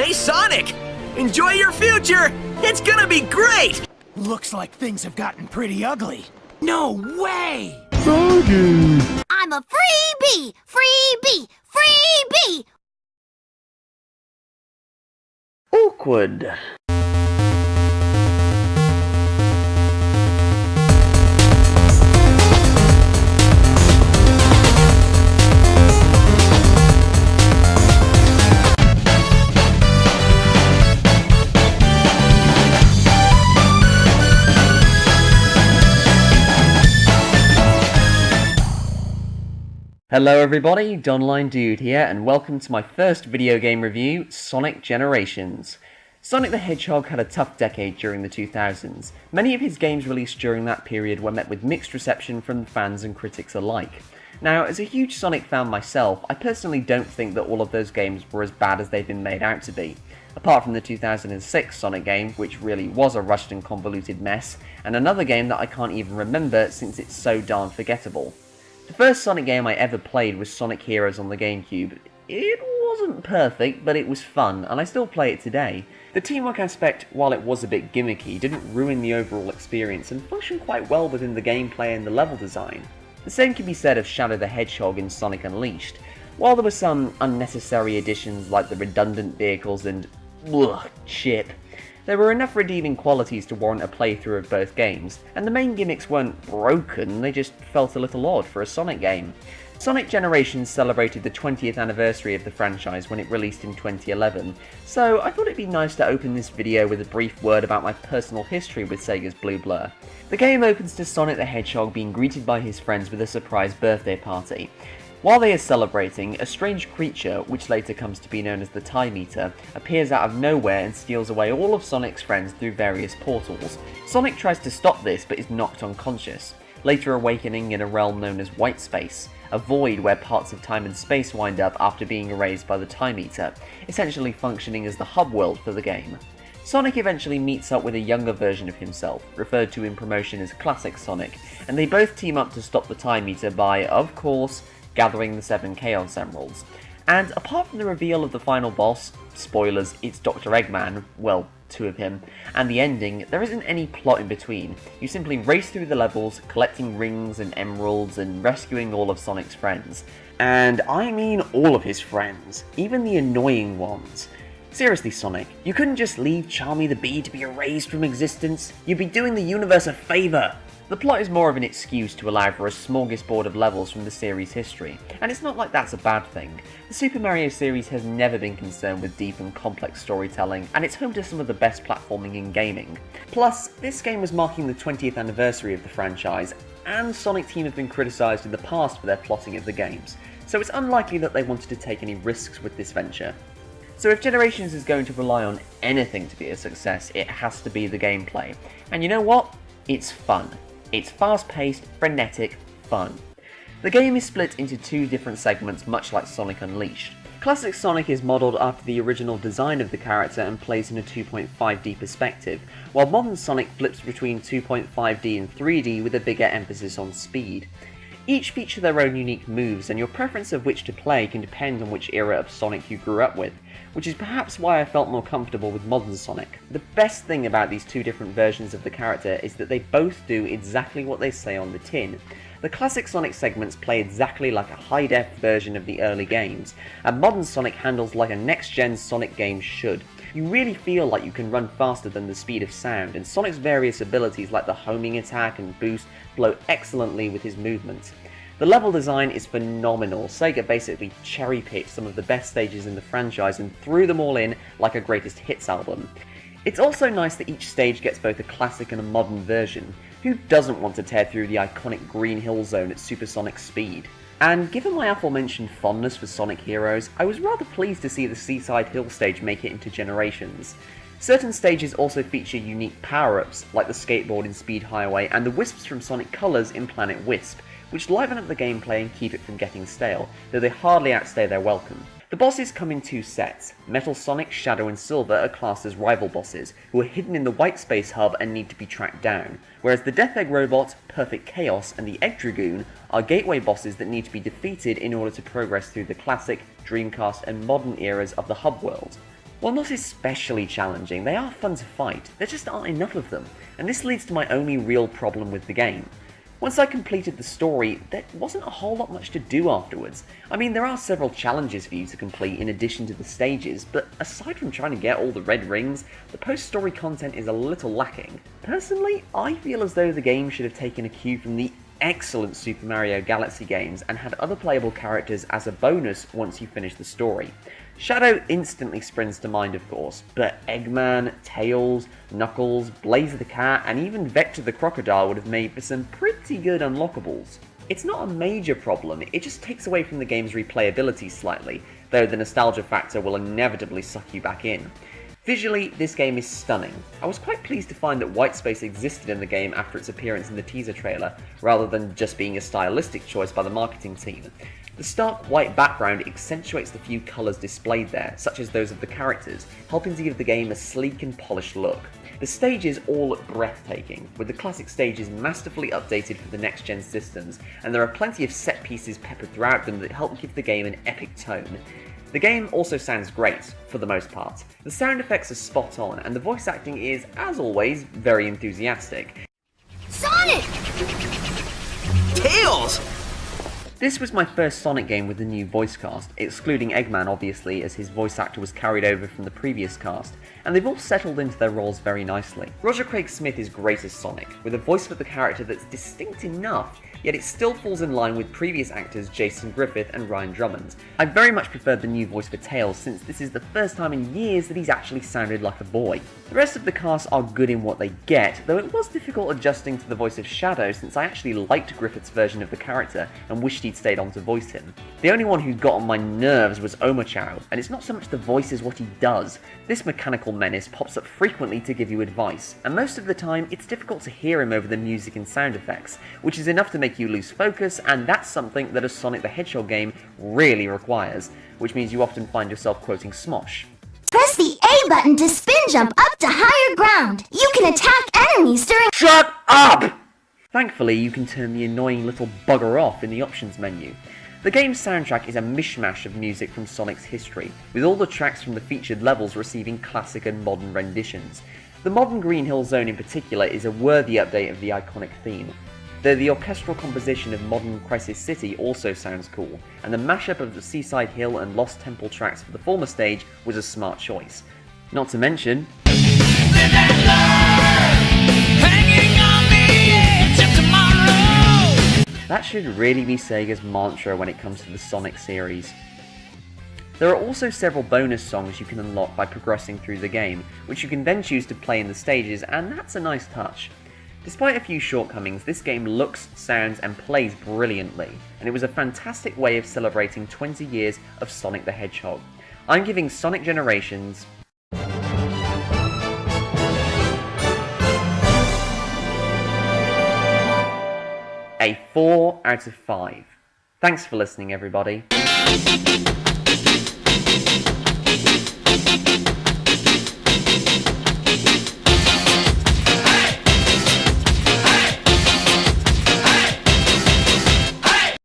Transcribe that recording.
Hey, Sonic! Enjoy your future! It's gonna be great! Looks like things have gotten pretty ugly. No way! Sonic! I'm a freebie! Freebie! Freebie! Awkward. Hello everybody, Donlinedude here, and welcome to my first video game review, Sonic Generations. Sonic the Hedgehog had a tough decade during the 2000s. Many of his games released during that period were met with mixed reception from fans and critics alike. Now, as a huge Sonic fan myself, I personally don't think that all of those games were as bad as they've been made out to be. Apart from the 2006 Sonic game, which really was a rushed and convoluted mess, and another game that I can't even remember since it's so darn forgettable. The first Sonic game I ever played was Sonic Heroes on the GameCube. It wasn't perfect, but it was fun, and I still play it today. The teamwork aspect, while it was a bit gimmicky, didn't ruin the overall experience and functioned quite well within the gameplay and the level design. The same can be said of Shadow the Hedgehog in Sonic Unleashed. While there were some unnecessary additions like the redundant vehicles and chip, there were enough redeeming qualities to warrant a playthrough of both games, and the main gimmicks weren't broken, they just felt a little odd for a Sonic game. Sonic Generations celebrated the 20th anniversary of the franchise when it released in 2011, so I thought it'd be nice to open this video with a brief word about my personal history with Sega's Blue Blur. The game opens to Sonic the Hedgehog being greeted by his friends with a surprise birthday party. While they are celebrating, a strange creature, which later comes to be known as the Time Eater, appears out of nowhere and steals away all of Sonic's friends through various portals. Sonic tries to stop this but is knocked unconscious, later awakening in a realm known as White Space, a void where parts of time and space wind up after being erased by the Time Eater, essentially functioning as the hub world for the game. Sonic eventually meets up with a younger version of himself, referred to in promotion as Classic Sonic, and they both team up to stop the Time Eater by, of course, gathering the 7 Chaos Emeralds. And apart from the reveal of the final boss, spoilers, it's Dr. Eggman, well, 2 of him, and the ending, there isn't any plot in between. You simply race through the levels, collecting rings and emeralds and rescuing all of Sonic's friends. And I mean all of his friends, even the annoying ones. Seriously, Sonic, you couldn't just leave Charmy the Bee to be erased from existence? You'd be doing the universe a favour! The plot is more of an excuse to allow for a smorgasbord of levels from the series' history, and it's not like that's a bad thing. The Super Mario series has never been concerned with deep and complex storytelling, and it's home to some of the best platforming in gaming. Plus, this game was marking the 20th anniversary of the franchise, and Sonic Team have been criticised in the past for their plotting of the games, so it's unlikely that they wanted to take any risks with this venture. So if Generations is going to rely on anything to be a success, it has to be the gameplay. And you know what? It's fun. It's fast-paced, frenetic fun. The game is split into 2 different segments, much like Sonic Unleashed. Classic Sonic is modelled after the original design of the character and plays in a 2.5D perspective, while modern Sonic flips between 2.5D and 3D with a bigger emphasis on speed. Each feature their own unique moves, and your preference of which to play can depend on which era of Sonic you grew up with, which is perhaps why I felt more comfortable with modern Sonic. The best thing about these 2 different versions of the character is that they both do exactly what they say on the tin. The classic Sonic segments play exactly like a high-def version of the early games, and modern Sonic handles like a next-gen Sonic game should. You really feel like you can run faster than the speed of sound, and Sonic's various abilities like the homing attack and boost flow excellently with his movements. The level design is phenomenal. Sega basically cherry-picked some of the best stages in the franchise and threw them all in like a greatest hits album. It's also nice that each stage gets both a classic and a modern version. Who doesn't want to tear through the iconic Green Hill Zone at supersonic speed? And given my aforementioned fondness for Sonic Heroes, I was rather pleased to see the Seaside Hill stage make it into Generations. Certain stages also feature unique power-ups, like the skateboard in Speed Highway and the wisps from Sonic Colors in Planet Wisp, which liven up the gameplay and keep it from getting stale, though they hardly outstay their welcome. The bosses come in 2 sets. Metal Sonic, Shadow and Silver are classed as rival bosses, who are hidden in the White Space hub and need to be tracked down, whereas the Death Egg Robot, Perfect Chaos and the Egg Dragoon are gateway bosses that need to be defeated in order to progress through the classic, Dreamcast and modern eras of the hub world. While not especially challenging, they are fun to fight. There just aren't enough of them, and this leads to my only real problem with the game. Once I completed the story, there wasn't a whole lot much to do afterwards. I mean, there are several challenges for you to complete in addition to the stages, but aside from trying to get all the red rings, the post-story content is a little lacking. Personally, I feel as though the game should have taken a cue from the excellent Super Mario Galaxy games and had other playable characters as a bonus once you finish the story. Shadow instantly springs to mind, of course, but Eggman, Tails, Knuckles, Blaze the Cat, and even Vector the Crocodile would have made for some pretty good unlockables. It's not a major problem, it just takes away from the game's replayability slightly, though the nostalgia factor will inevitably suck you back in. Visually, this game is stunning. I was quite pleased to find that white space existed in the game after its appearance in the teaser trailer, rather than just being a stylistic choice by the marketing team. The stark white background accentuates the few colours displayed there, such as those of the characters, helping to give the game a sleek and polished look. The stages all breathtaking, with the classic stages masterfully updated for the next-gen systems, and there are plenty of set pieces peppered throughout them that help give the game an epic tone. The game also sounds great, for the most part. The sound effects are spot on, and the voice acting is, as always, very enthusiastic. Sonic! Tails! This was my first Sonic game with the new voice cast, excluding Eggman obviously, as his voice actor was carried over from the previous cast, and they've all settled into their roles very nicely. Roger Craig Smith is great as Sonic, with a voice for the character that's distinct enough, yet it still falls in line with previous actors Jason Griffith and Ryan Drummond. I very much preferred the new voice for Tails, since this is the first time in years that he's actually sounded like a boy. The rest of the cast are good in what they get, though it was difficult adjusting to the voice of Shadow since I actually liked Griffith's version of the character and wished he'd stayed on to voice him. The only one who got on my nerves was Omochao, and it's not so much the voice as what he does. This mechanical menace pops up frequently to give you advice, and most of the time it's difficult to hear him over the music and sound effects, which is enough to make you lose focus, and that's something that a Sonic the Hedgehog game really requires, which means you often find yourself quoting Smosh. Press the A button to spin jump up to higher ground. You can attack enemies during— Shut up! Thankfully, you can turn the annoying little bugger off in the options menu. The game's soundtrack is a mishmash of music from Sonic's history, with all the tracks from the featured levels receiving classic and modern renditions. The modern Green Hill Zone in particular is a worthy update of the iconic theme, though the orchestral composition of modern Crisis City also sounds cool, and the mashup of the Seaside Hill and Lost Temple tracks for the former stage was a smart choice. Not to mention, that should really be Sega's mantra when it comes to the Sonic series. There are also several bonus songs you can unlock by progressing through the game, which you can then choose to play in the stages, and that's a nice touch. Despite a few shortcomings, this game looks, sounds, and plays brilliantly, and it was a fantastic way of celebrating 20 years of Sonic the Hedgehog. I'm giving Sonic Generations a 4 out of 5. Thanks for listening, everybody.